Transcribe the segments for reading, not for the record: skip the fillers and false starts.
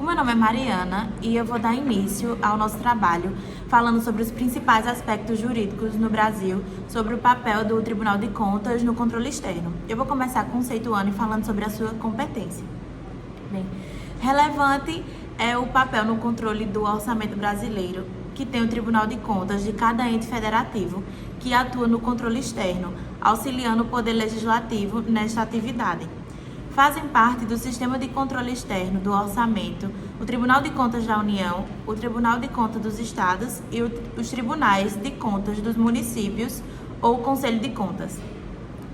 O meu nome é Mariana e eu vou dar início ao nosso trabalho falando sobre os principais aspectos jurídicos no Brasil sobre o papel do Tribunal de Contas no controle externo. Eu vou começar conceituando e falando sobre a sua competência. Bem, relevante é o papel no controle do orçamento brasileiro, que tem o Tribunal de Contas de cada ente federativo, que atua no controle externo, auxiliando o Poder Legislativo nesta atividade. Fazem parte do sistema de controle externo do orçamento o Tribunal de Contas da União, o Tribunal de Contas dos Estados e os Tribunais de Contas dos municípios ou o Conselho de Contas.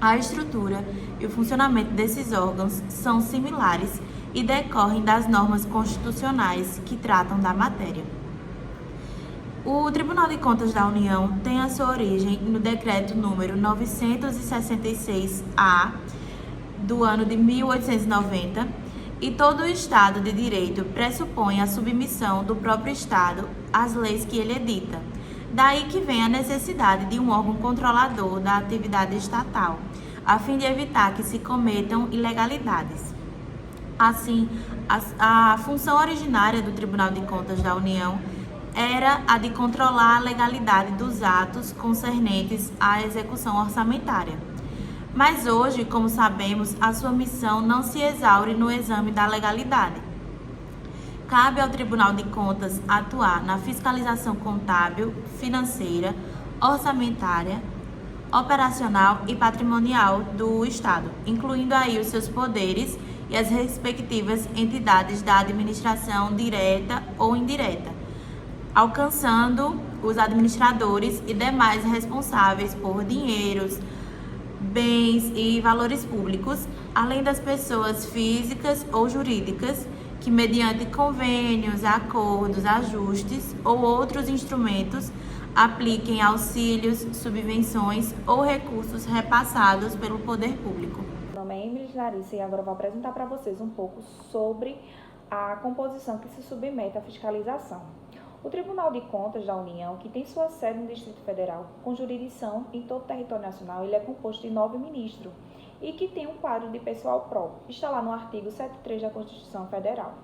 A estrutura e o funcionamento desses órgãos são similares e decorrem das normas constitucionais que tratam da matéria. O Tribunal de Contas da União tem a sua origem no Decreto número 966-A do ano de 1890 e todo o Estado de Direito pressupõe a submissão do próprio Estado às leis que ele edita. Daí que vem a necessidade de um órgão controlador da atividade estatal, a fim de evitar que se cometam ilegalidades. Assim, a função originária do Tribunal de Contas da União era a de controlar a legalidade dos atos concernentes à execução orçamentária. Mas hoje, como sabemos, a sua missão não se exaure no exame da legalidade. Cabe ao Tribunal de Contas atuar na fiscalização contábil, financeira, orçamentária, operacional e patrimonial do Estado, incluindo aí os seus poderes e as respectivas entidades da administração direta ou indireta, alcançando os administradores e demais responsáveis por dinheiros, bens e valores públicos, além das pessoas físicas ou jurídicas que, mediante convênios, acordos, ajustes ou outros instrumentos, apliquem auxílios, subvenções ou recursos repassados pelo poder público. Meu nome é Emily Larissa e agora eu vou apresentar para vocês um pouco sobre a composição que se submete à fiscalização. O Tribunal de Contas da União, que tem sua sede no Distrito Federal, com jurisdição em todo o território nacional, ele é composto de 9 ministros e que tem um quadro de pessoal próprio. Está lá no artigo 73 da Constituição Federal.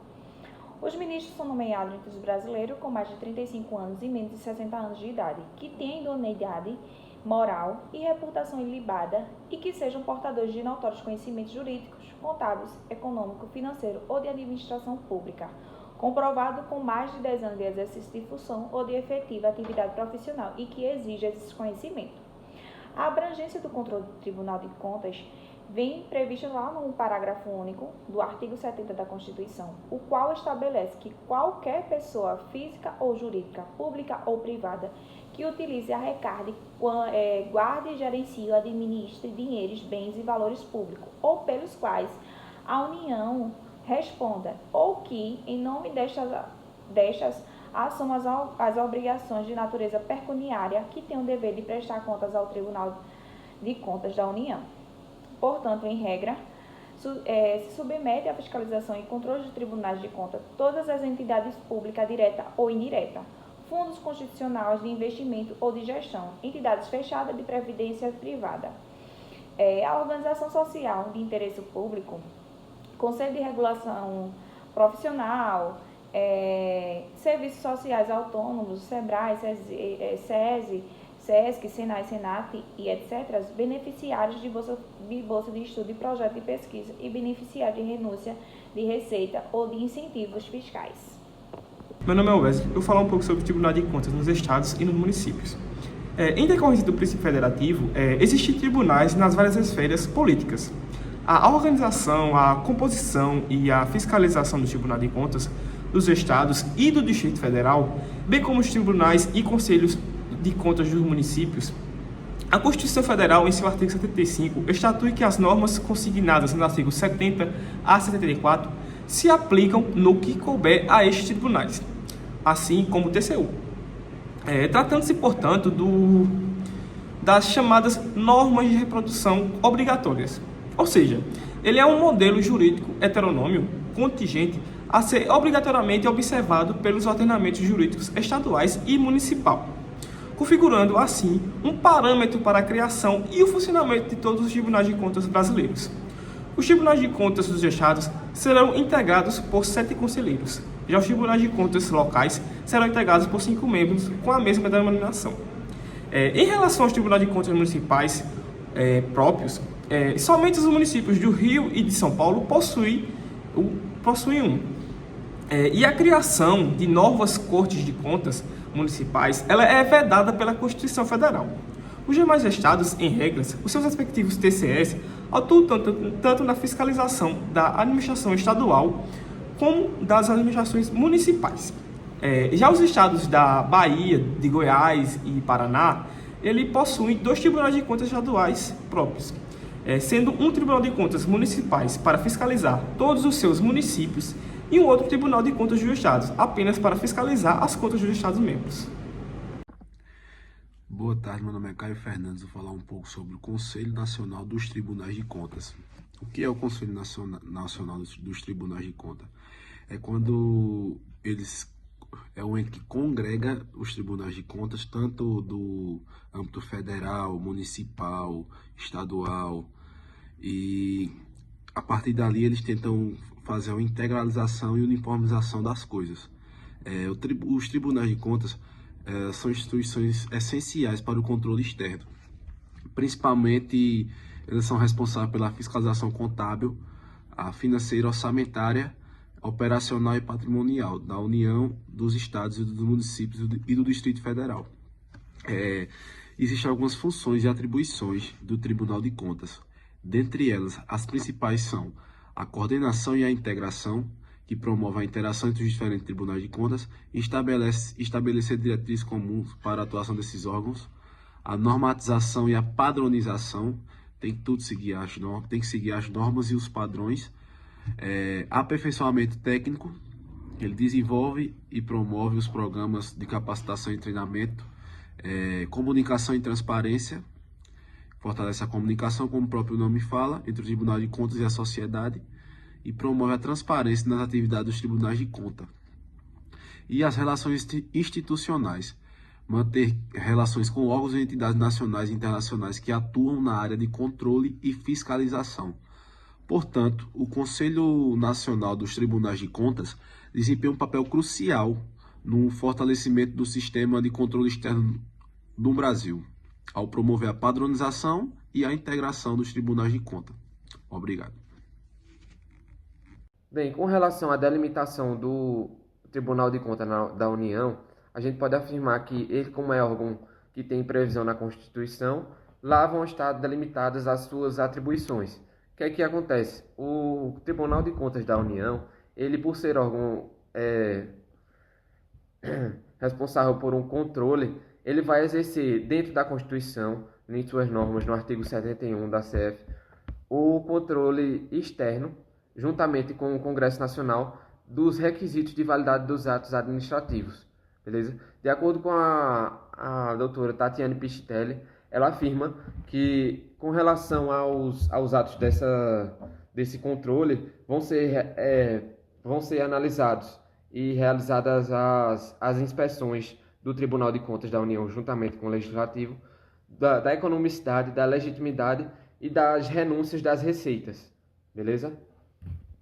Os ministros são nomeados entre os brasileiros com mais de 35 anos e menos de 60 anos de idade, que têm idoneidade moral e reputação ilibada e que sejam portadores de notórios conhecimentos jurídicos, contábeis, econômico, financeiro ou de administração pública, comprovado com mais de 10 anos de exercício de função ou de efetiva atividade profissional e que exige esse conhecimento. A abrangência do controle do Tribunal de Contas vem prevista lá no parágrafo único do artigo 70 da Constituição, o qual estabelece que qualquer pessoa física ou jurídica, pública ou privada, que utilize, arrecade, guarde, gerencie ou administre dinheiros, bens e valores públicos, ou pelos quais a União responda, ou que, em nome destas assuma as obrigações de natureza pecuniária que tem o dever de prestar contas ao Tribunal de Contas da União. Portanto, em regra, se submete à fiscalização e controle dos tribunais de contas todas as entidades públicas, direta ou indireta, fundos constitucionais de investimento ou de gestão, entidades fechadas de previdência privada, a organização social de interesse público, Conselho de Regulação Profissional, serviços sociais autônomos, SEBRAE, SESI, SESC, SENAI, SENAT e etc., beneficiários de bolsa de estudo e projeto de pesquisa e beneficiários de renúncia de receita ou de incentivos fiscais. Meu nome é Wesley, eu vou falar um pouco sobre o Tribunal de Contas nos estados e nos municípios. Em decorrência do princípio federativo, existem tribunais nas várias esferas políticas. A organização, a composição e a fiscalização do Tribunal de Contas dos estados e do Distrito Federal, bem como os tribunais e conselhos de contas dos municípios, a Constituição Federal, em seu artigo 75, estatui que as normas consignadas nos artigos 70 a 74 se aplicam no que couber a estes tribunais, assim como o TCU. Tratando-se, portanto, das chamadas normas de reprodução obrigatórias. Ou seja, ele é um modelo jurídico heterônimo, contingente, a ser obrigatoriamente observado pelos ordenamentos jurídicos estaduais e municipal, configurando assim um parâmetro para a criação e o funcionamento de todos os tribunais de contas brasileiros. Os tribunais de contas dos estados serão integrados por 7 conselheiros. Já os tribunais de contas locais serão integrados por 5 membros com a mesma denominação. Em relação aos tribunais de contas municipais próprios, somente os municípios do Rio e de São Paulo possuem um. E a criação de novas cortes de contas municipais ela é vedada pela Constituição Federal. Os demais estados, em regras, os seus respectivos TCS atuam tanto na fiscalização da administração estadual como das administrações municipais. Já os estados da Bahia, de Goiás e Paraná, ele possuem 2 tribunais de contas estaduais próprios, sendo um tribunal de contas municipais para fiscalizar todos os seus municípios e um outro tribunal de contas dos estados, apenas para fiscalizar as contas dos estados membros. Boa tarde, meu nome é Caio Fernandes, vou falar um pouco sobre o Conselho Nacional dos Tribunais de Contas. O que é o Conselho Nacional dos Tribunais de Contas? É quando é um ente que congrega os tribunais de contas, tanto do âmbito federal, municipal, estadual, e a partir dali eles tentam fazer uma integralização e uniformização das coisas. Os tribunais de contas são instituições essenciais para o controle externo. Principalmente, eles são responsáveis pela fiscalização contábil, a financeira, orçamentária, operacional e patrimonial da União, dos estados e dos municípios e do Distrito Federal. Existem algumas funções e atribuições do Tribunal de Contas. Dentre elas, as principais são a coordenação e a integração, que promove a interação entre os diferentes tribunais de contas e estabelecer diretrizes comuns para a atuação desses órgãos, a normatização e a padronização, tem que seguir as normas e os padrões, aperfeiçoamento técnico, ele desenvolve e promove os programas de capacitação e treinamento, comunicação e transparência, fortalece a comunicação, como o próprio nome fala, entre o Tribunal de Contas e a sociedade, e promove a transparência nas atividades dos tribunais de conta. E as relações institucionais, manter relações com órgãos e entidades nacionais e internacionais que atuam na área de controle e fiscalização. Portanto, o Conselho Nacional dos Tribunais de Contas desempenha um papel crucial no fortalecimento do sistema de controle externo no Brasil, ao promover a padronização e a integração dos tribunais de conta. Obrigado. Bem, com relação à delimitação do Tribunal de Contas da União, a gente pode afirmar que ele, como é órgão que tem previsão na Constituição, lá vão estar delimitadas as suas atribuições. O que é que acontece? O Tribunal de Contas da União, ele por ser órgão responsável por um controle, ele vai exercer dentro da Constituição, em suas normas, no artigo 71 da CF, o controle externo, juntamente com o Congresso Nacional, dos requisitos de validade dos atos administrativos, beleza? De acordo com a doutora Tatiane Pichitelli, ela afirma que, com relação aos atos desse controle, vão ser analisados e realizadas as inspeções do Tribunal de Contas da União, juntamente com o Legislativo, da economicidade, da legitimidade e das renúncias das receitas, beleza?